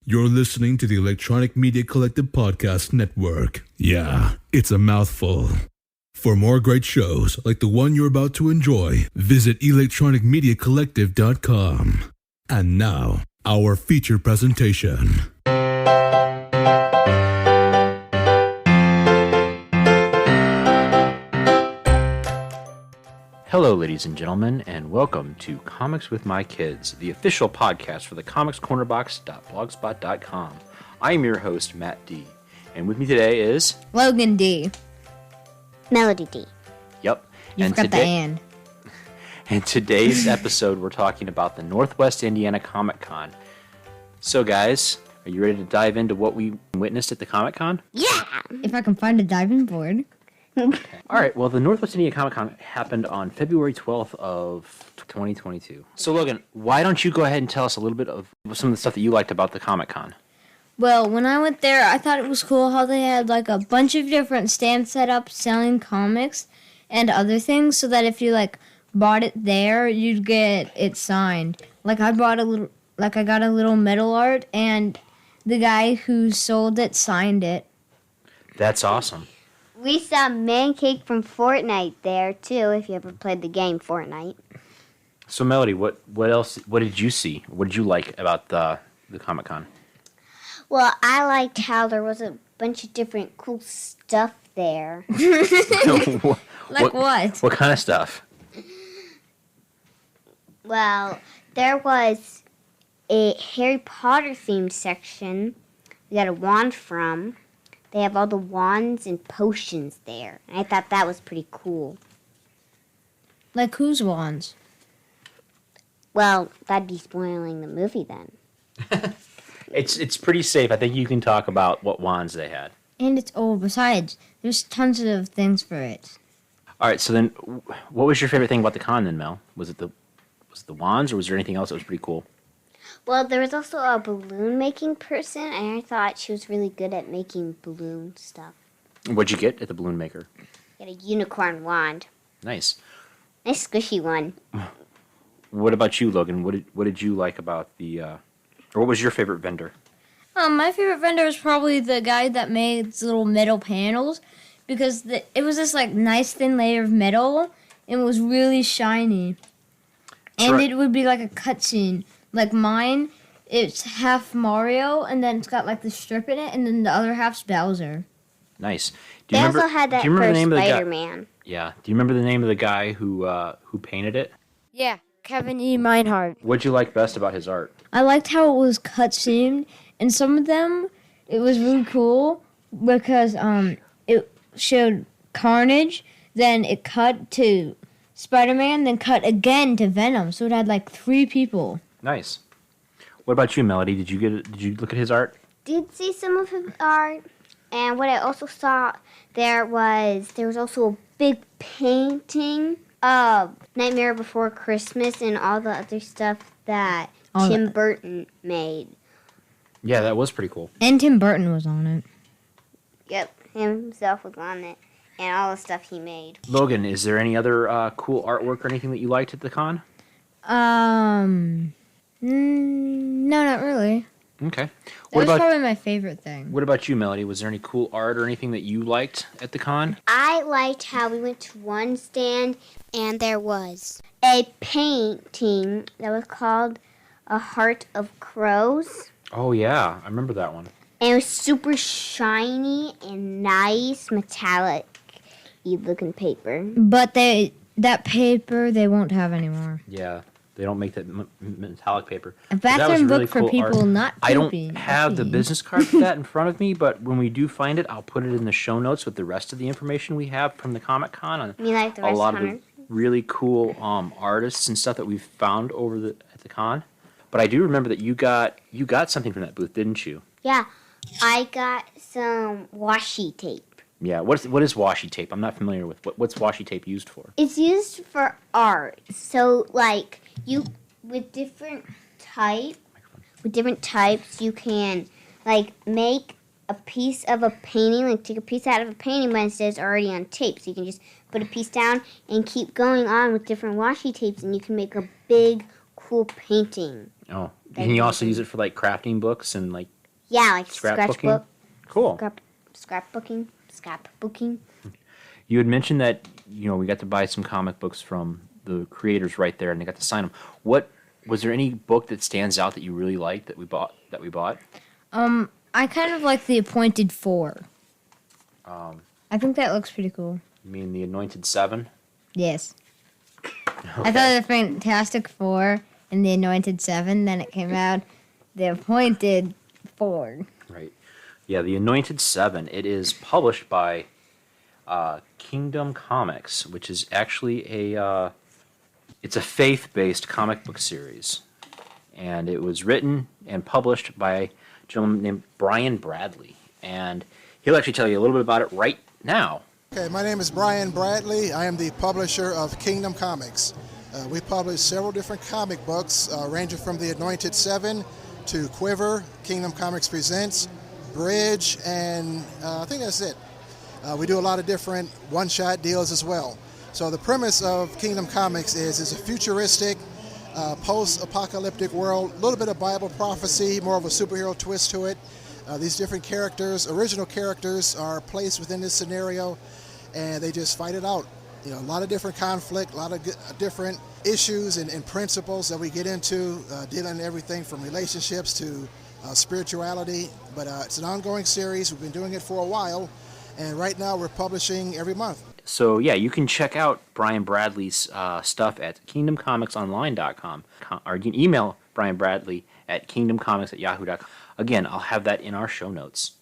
You're listening to the Electronic Media Collective Podcast Network. Yeah, it's a mouthful. For more great shows like the one you're about to enjoy, visit electronicmediacollective.com. And now, our feature presentation. Hello, ladies and gentlemen, and welcome to Comics with My Kids, the official podcast for the comicscornerbox.blogspot.com. I am your host, Matt D., and with me today is... Logan D. Melody D. Yep. You forgot the and. In today's episode, we're talking about the Northwest Indiana Comic Con. So, guys, are you ready to dive into what we witnessed at the Comic Con? Yeah! If I can find a diving board. Okay. All right, well, the Northwest Indiana Comic Con happened on February 12th of 2022. So, Logan, why don't you go ahead and tell us a little bit of some of the stuff that you liked about the Comic Con? Well, when I went there, I thought it was cool how they had like a bunch of different stands set up selling comics and other things, so that if you like bought it there, you'd get it signed. Like I got a little metal art, and the guy who sold it signed it. That's awesome. We saw Man Cake from Fortnite there, too, if you ever played the game Fortnite. So, Melody, what did you see? What did you like about the Comic-Con? Well, I liked how there was a bunch of different cool stuff there. Like what? What kind of stuff? Well, there was a Harry Potter themed section we got a wand from. They have all the wands and potions there. And I thought that was pretty cool. Like whose wands? Well, that'd be spoiling the movie then. It's pretty safe. I think you can talk about what wands they had. And it's old. Besides, there's tons of things for it. All right, so then what was your favorite thing about the con then, Mel? Was it the wands, or was there anything else that was pretty cool? Well, there was also a balloon-making person, and I thought she was really good at making balloon stuff. What'd you get at the balloon maker? Got a unicorn wand. Nice. Nice squishy one. What about you, Logan? What did you like about the... or what was your favorite vendor? My favorite vendor was probably the guy that made the little metal panels, because it was this like nice thin layer of metal, and it was really shiny. And it would be like a cutscene. Like mine, it's half Mario, and then it's got like the strip in it, and then the other half's Bowser. Nice. They also had that for Spider-Man. Yeah. Do you remember the name of the guy who painted it? Yeah, Kevin E. Meinhardt. What'd you like best about his art? I liked how it was cutscene, and some of them, it was really cool because it showed Carnage, then it cut to Spider-Man, then cut again to Venom, so it had like 3 people. Nice. What about you, Melody? Did you look at his art? Did see some of his art, and what I also saw there was also a big painting of Nightmare Before Christmas and all the other stuff that Tim Burton made. Yeah, that was pretty cool. And Tim Burton was on it. Yep, himself was on it, and all the stuff he made. Logan, is there any other cool artwork or anything that you liked at the con? No, not really. Okay. That was probably my favorite thing. What about you, Melody? Was there any cool art or anything that you liked at the con? I liked how we went to one stand and there was a painting that was called A Heart of Crows. Oh, yeah. I remember that one. And it was super shiny and nice, metallic-looking paper. But that paper they won't have anymore. Yeah. They don't make that metallic paper. A bathroom book for people not pooping. I don't have the business card for that in front of me, but when we do find it, I'll put it in the show notes with the rest of the information we have from the Comic Con on a lot of the really cool artists and stuff that we've found at the con. But I do remember that you got something from that booth, didn't you? Yeah, I got some washi tape. Yeah, what is washi tape? I'm not familiar with what's washi tape used for. It's used for art. So like with different types, you can like make a piece of a painting, like take a piece out of a painting, but instead it's already on tape. So you can just put a piece down and keep going on with different washi tapes, and you can make a big, cool painting. Oh, can you also use it for like crafting books and like Yeah, like Scrapbooking? scratchbook. Cool. Scrapbooking. You had mentioned that we got to buy some comic books from the creators right there, and they got to sign them. What was there any book that stands out that you really liked that we bought? I kind of like the Appointed Four. I think that looks pretty cool. You mean the Anointed Seven? Yes. Okay. I thought the Fantastic Four and the Anointed Seven. Then it came out the Appointed Four. Right. Yeah, the Anointed Seven. It is published by Kingdom Comics, which is actually it's a faith-based comic book series, and it was written and published by a gentleman named Brian Bradley, and he'll actually tell you a little bit about it right now. Okay, my name is Brian Bradley. I am the publisher of Kingdom Comics. We publish several different comic books, ranging from the Anointed Seven to Quiver, Kingdom Comics Presents, Bridge, and I think that's it. We do a lot of different one-shot deals as well. So the premise of Kingdom Comics is it's a futuristic, post-apocalyptic world, a little bit of Bible prophecy, more of a superhero twist to it. These different characters, original characters, are placed within this scenario, and they just fight it out. A lot of different conflict, a lot of different issues and principles that we get into, dealing everything from relationships to spirituality. But it's an ongoing series. We've been doing it for a while, and right now we're publishing every month. So yeah, you can check out Brian Bradley's stuff at kingdomcomicsonline.com, or you can email Brian Bradley at kingdomcomics@yahoo.com. Again, I'll have that in our show notes.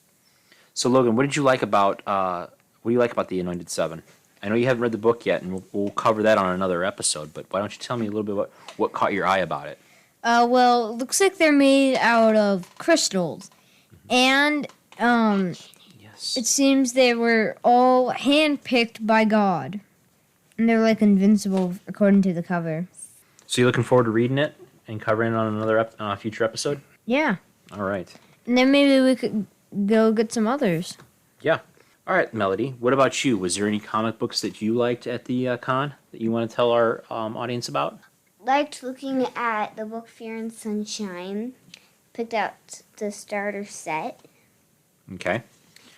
So Logan, what did you like about the Anointed Seven? I know you haven't read the book yet, and we'll cover that on another episode. But why don't you tell me a little bit about what caught your eye about it? Well, it looks like they're made out of crystals, and Yes. it seems they were all handpicked by God, and they're like invincible according to the cover. So you're looking forward to reading it and covering it on another future episode? Yeah, All right. and then maybe we could go get some others. Yeah. All right, Melody. What about you? Was there any comic books that you liked at the con that you want to tell our audience about? Liked looking at the book Fear and Sunshine. Picked out the starter set. Okay.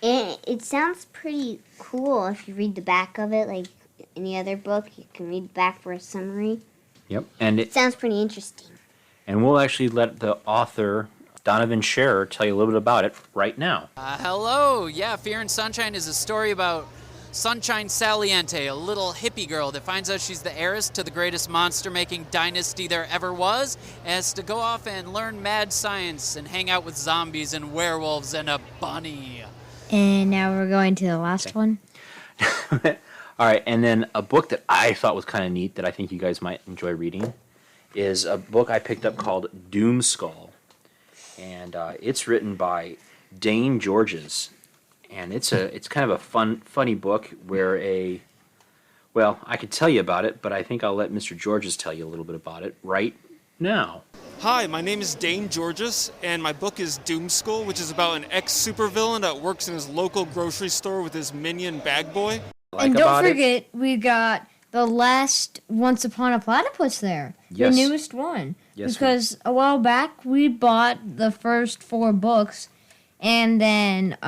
And it sounds pretty cool if you read the back of it, like any other book. You can read the back for a summary. Yep. And It sounds pretty interesting. we'll actually let the author Donovan Scherer tell you a little bit about it right now. Hello. Yeah, Fear and Sunshine is a story about Sunshine Saliente, a little hippie girl that finds out she's the heiress to the greatest monster-making dynasty there ever was, and has to go off and learn mad science and hang out with zombies and werewolves and a bunny. And now we're going to the last one. All right, and then a book that I thought was kind of neat that I think you guys might enjoy reading is a book I picked up called Doom Skull. And it's written by Dane Georges. And it's kind of a funny book where I could tell you about it, but I think I'll let Mr. Georges tell you a little bit about it right now. Hi, my name is Dane Georges, and my book is Doom Skull, which is about an ex-supervillain that works in his local grocery store with his minion Bag Boy. And don't forget, we got the last Once Upon a Platypus there. Yes. The newest one. Yes, Because a while back, we bought the first 4 books, and then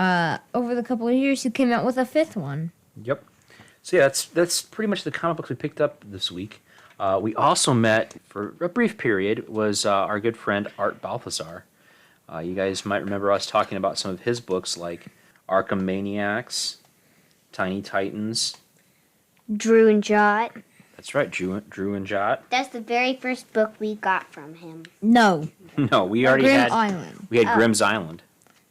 over the couple of years, he came out with a 5th one. Yep. So yeah, that's pretty much the comic books we picked up this week. We also met for a brief period was our good friend Art Balthazar. You guys might remember us talking about some of his books like Arkham Maniacs, Tiny Titans. Drew and Jot. That's right, Drew and Jot. That's the very first book we got from him. No. No, we already Grimm had Island. we had Grimm's Island.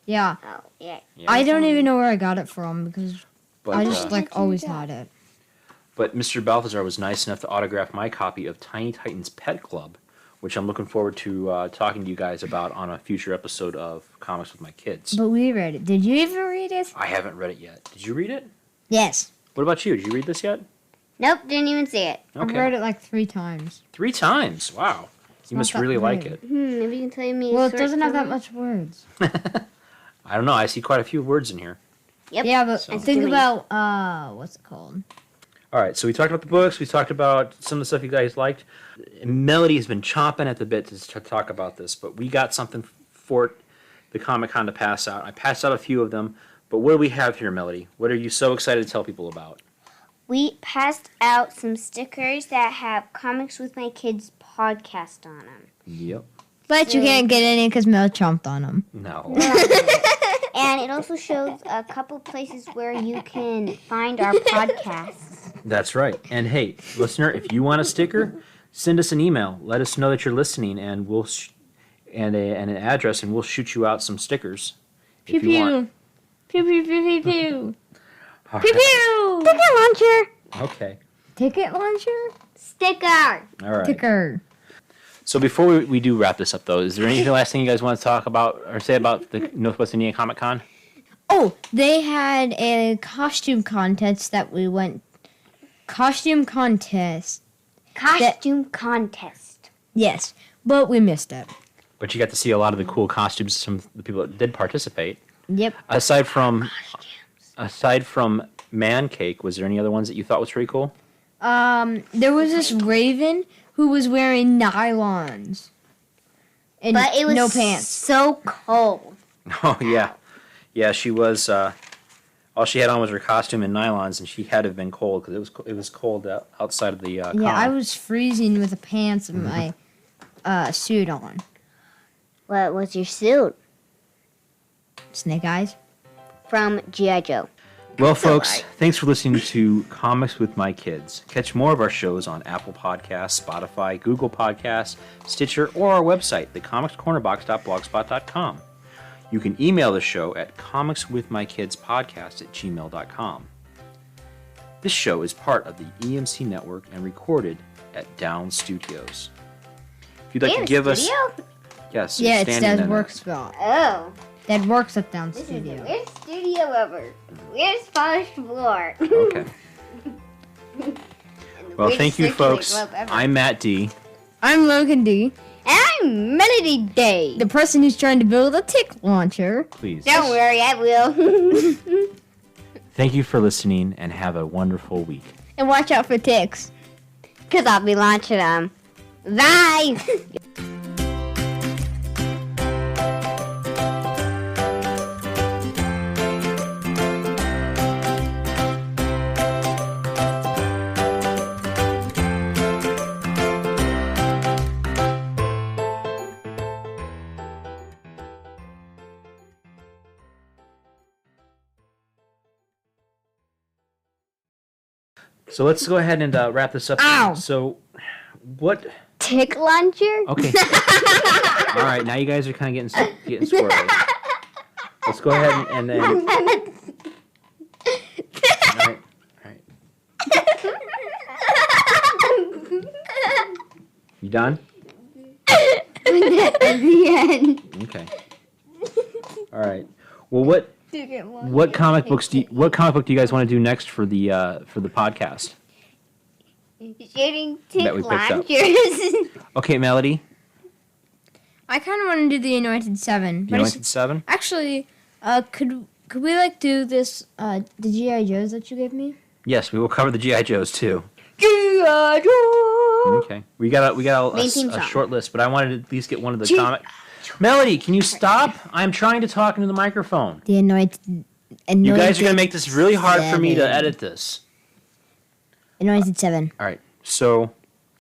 Yeah. Oh, yeah. Yeah. I don't even know where I got it from because But, I just always had it. But Mr. Balthazar was nice enough to autograph my copy of Tiny Titans Pet Club, which I'm looking forward to talking to you guys about on a future episode of Comics with My Kids. But we read it. Did you even read it? I haven't read it yet. Did you read it? Yes. What about you? Did you read this yet? Nope, didn't even see it. I've read it like 3 times. 3 times? Wow. You must not that really like great. it. Maybe you can tell me. Well, it doesn't have that much words. I don't know. I see quite a few words in here. Yep. Yeah, but So- think about, what's it called? All right, so we talked about the books. We talked about some of the stuff you guys liked. Melody has been chomping at the bit to talk about this, but we got something for the Comic Con to pass out. I passed out a few of them, but what do we have here, Melody? What are you so excited to tell people about? We passed out some stickers that have Comics with My Kids podcast on them. Yep. But you can't get any because Mel chomped on them. No. And it also shows a couple places where you can find our podcasts. That's right. And hey, listener, if you want a sticker, send us an email. Let us know that you're listening, and we'll and an address, and we'll shoot you out some stickers. Pew If you want. pew. Pew pew pew pew pew. All Pew right. pew. Sticker launcher. Okay. Ticket launcher? Sticker. All right. Sticker. So before we do wrap this up, though, is there any last thing you guys want to talk about or say about the Northwest Indiana Comic Con? Oh, they had a costume contest that we went. Costume contest. Costume contest. Yes, but we missed it. But you got to see a lot of the cool costumes of some of the people that did participate. Yep. Aside from Man Cake, was there any other ones that you thought was pretty cool? There was this raven who was wearing nylons. And But it was no pants. so cold. Oh yeah, yeah. She was. All she had on was her costume and nylons, and she had to have been cold because it was cold outside of the. Con. Yeah, I was freezing with the pants and my suit on. What was your suit? Snake eyes. From G.I. Joe. Well, folks, thanks for listening to Comics with My Kids. Catch more of our shows on Apple Podcasts, Spotify, Google Podcasts, Stitcher, or our website, thecomicscornerbox.blogspot.com. You can email the show at comicswithmykidspodcast@gmail.com. This show is part of the EMC network and recorded at Down Studios. If you'd like to give us... Yes, Yeah, you're it's standing Dad's in work it. spot. Oh. Dad works at Down This is Studio. the weirdest studio ever. Weirdest polished floor. Okay. And the Well, weirdest thank you, circular folks. glove ever. I'm Matt D. I'm Logan D, And I'm Melody Day. the person who's trying to build a tick launcher. Please. Don't worry, I will. Thank you for listening, and have a wonderful week. And watch out for ticks. Because I'll be launching them. Bye. So let's go ahead and wrap this up. Ow. So, what? Tick launcher? Okay. All right. Now you guys are kind of getting squirrely. Let's go ahead and then. All right. All right. You done? At the end. Okay. All right. Well, what comic book do you guys want to do next for the podcast? Shooting tick That we picked up. launchers. Okay, Melody. I kind of want to do the Anointed Seven. The but Anointed Seven. actually, could we like do this the GI Joes that you gave me? Yes, we will cover the GI Joes too. GI Joe. Okay. We got Main theme a song. short list, but I wanted to at least get one of the comic. Melody, can you stop? I'm trying to talk into the microphone. The Anointed. You guys are gonna make this really hard for me to edit this. Anointed Seven. All right. So